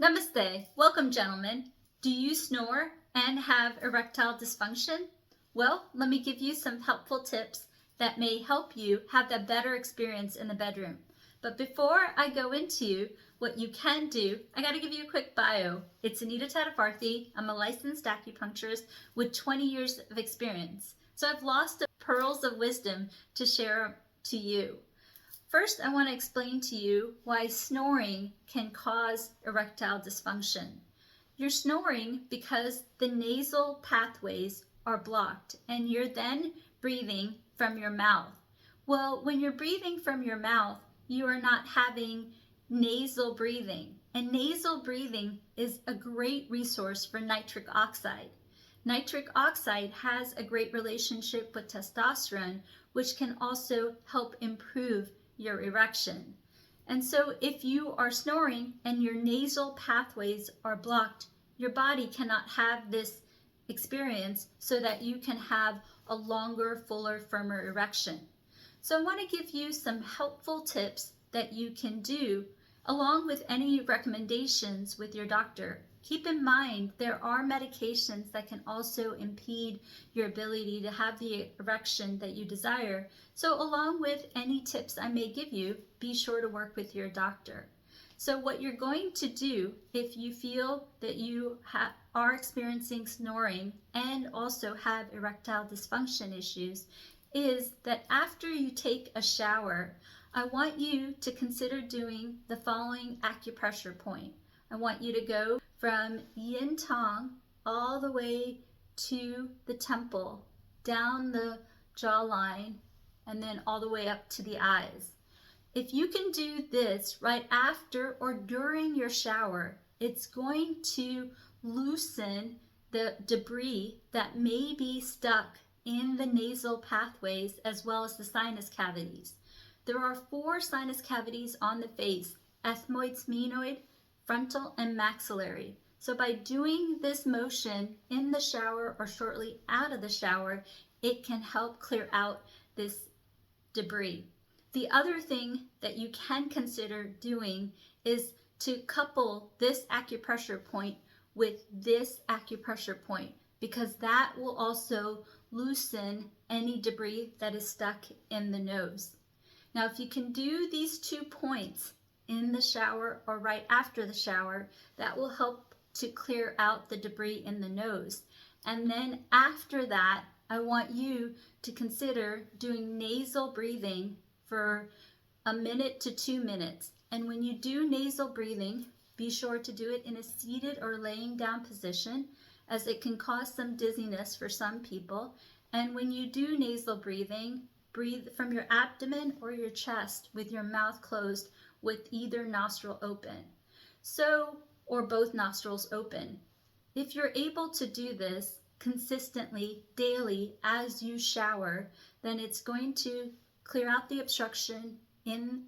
Namaste. Welcome, gentlemen. Do you snore and have erectile dysfunction? Well, let me give you some helpful tips that may help you have a better experience in the bedroom. But before I go into what you can do, I got to give you a quick bio. It's Anita Tadavarthi. I'm a licensed acupuncturist with 20 years of experience. So I've lost pearls of wisdom to share to you. First, I want to explain to you why snoring can cause erectile dysfunction. You're snoring because the nasal pathways are blocked and you're then breathing from your mouth. Well, when you're breathing from your mouth, you are not having nasal breathing. And nasal breathing is a great resource for nitric oxide. Nitric oxide has a great relationship with testosterone, which can also help improve your erection. And so if you are snoring and your nasal pathways are blocked, your body cannot have this experience so that you can have a longer, fuller, firmer erection. So I want to give you some helpful tips that you can do along with any recommendations with your doctor. Keep in mind, there are medications that can also impede your ability to have the erection that you desire. So along with any tips I may give you, be sure to work with your doctor. So what you're going to do if you feel that you are experiencing snoring and also have erectile dysfunction issues is that after you take a shower, I want you to consider doing the following acupressure point. I want you to go from yin tong all the way to the temple, down the jawline, and then all the way up to the eyes. If you can do this right after or during your shower, it's going to loosen the debris that may be stuck in the nasal pathways as well as the sinus cavities. There are 4 sinus cavities on the face: ethmoid, sphenoid, frontal, and maxillary. So by doing this motion in the shower or shortly out of the shower, it can help clear out this debris. The other thing that you can consider doing is to couple this acupressure point with this acupressure point, because that will also loosen any debris that is stuck in the nose. Now, if you can do these 2 points in the shower or right after the shower, that will help to clear out the debris in the nose. And then after that, I want you to consider doing nasal breathing for 1 minute to 2 minutes. And when you do nasal breathing, be sure to do it in a seated or laying down position, as it can cause some dizziness for some people. And when you do nasal breathing, breathe from your abdomen or your chest with your mouth closed with either nostril open. Or both nostrils open. If you're able to do this consistently, daily, as you shower, then it's going to clear out the obstruction in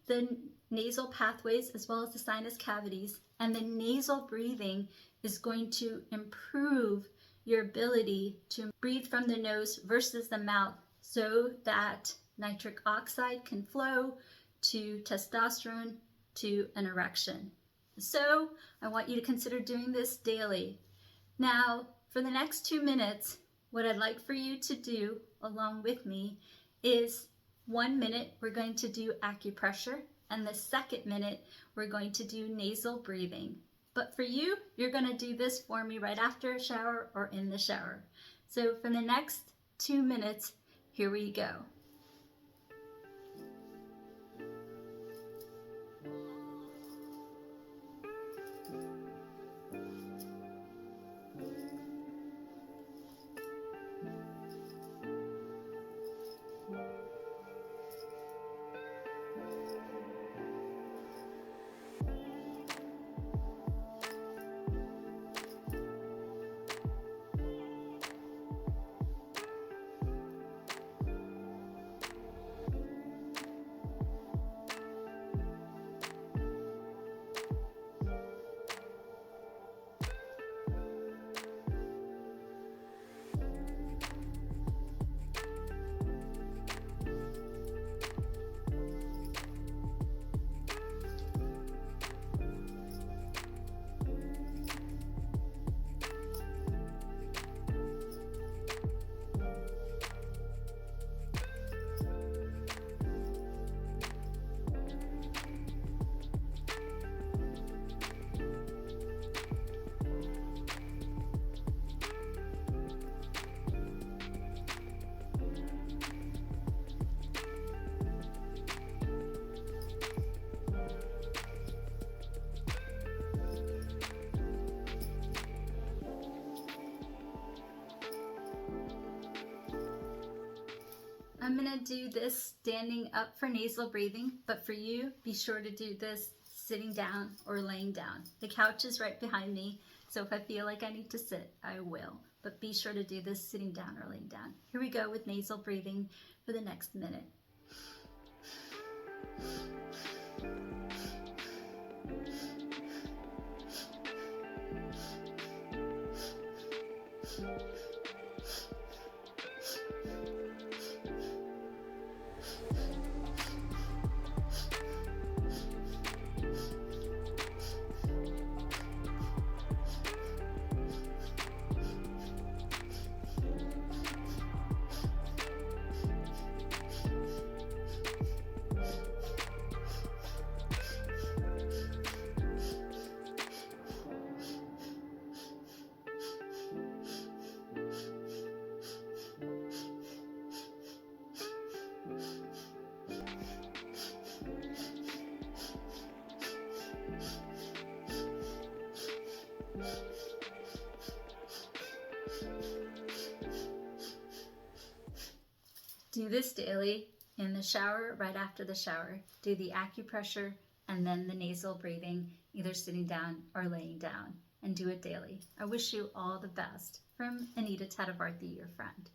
the nasal pathways as well as the sinus cavities, and the nasal breathing is going to improve your ability to breathe from the nose versus the mouth, so that nitric oxide can flow to testosterone to an erection. So I want you to consider doing this daily. Now, for the next 2 minutes, what I'd like for you to do along with me is 1 minute we're going to do acupressure, and the 2nd minute we're going to do nasal breathing. But for you, you're going to do this for me right after a shower or in the shower. So for the next 2 minutes, here we go. I'm going to do this standing up for nasal breathing, but for you, be sure to do this sitting down or laying down. The couch is right behind me, so if I feel like I need to sit, I will. But be sure to do this sitting down or laying down. Here we go with nasal breathing for the next minute. Do this daily in the shower, right after the shower. Do the acupressure and then the nasal breathing, either sitting down or laying down, and do it daily. I wish you all the best. From Anita Tadavarthi, your friend.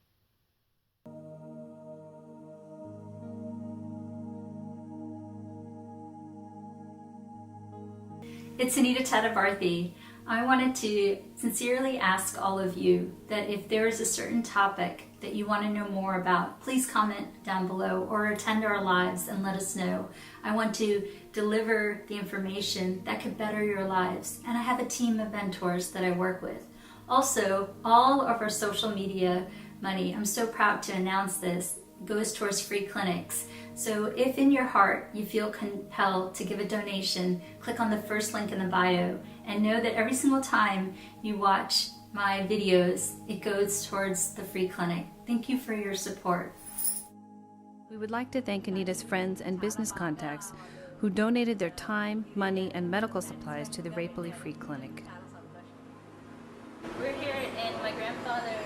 It's Anita Tadavarthi. I wanted to sincerely ask all of you that if there is a certain topic that you want to know more about, please comment down below or attend our lives and let us know. I want to deliver the information that could better your lives, and I have a team of mentors that I work with. Also, all of our social media money, I'm so proud to announce this, goes towards free clinics. So if in your heart you feel compelled to give a donation, click on the first link in the bio and know that every single time you watch my videos, it goes towards the free clinic. Thank you for your support. We would like to thank Anita's friends and business contacts who donated their time, money, and medical supplies to the Rapely Free Clinic. We're here in my grandfather's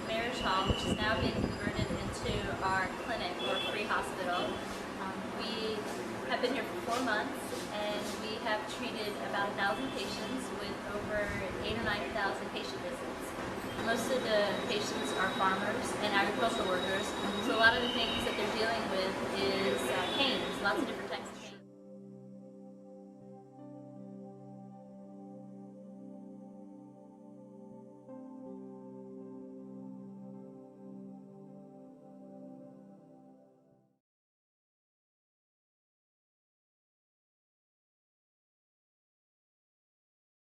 marriage hall, which is now being converted into our clinic or free hospital. We have been here for 4 months, and we have treated about 1,000 patients with over 8,000 or 9,000 patient visits. Most of the patients are farmers and agricultural workers, so a lot of the things that they're dealing with is pains, lots of different types of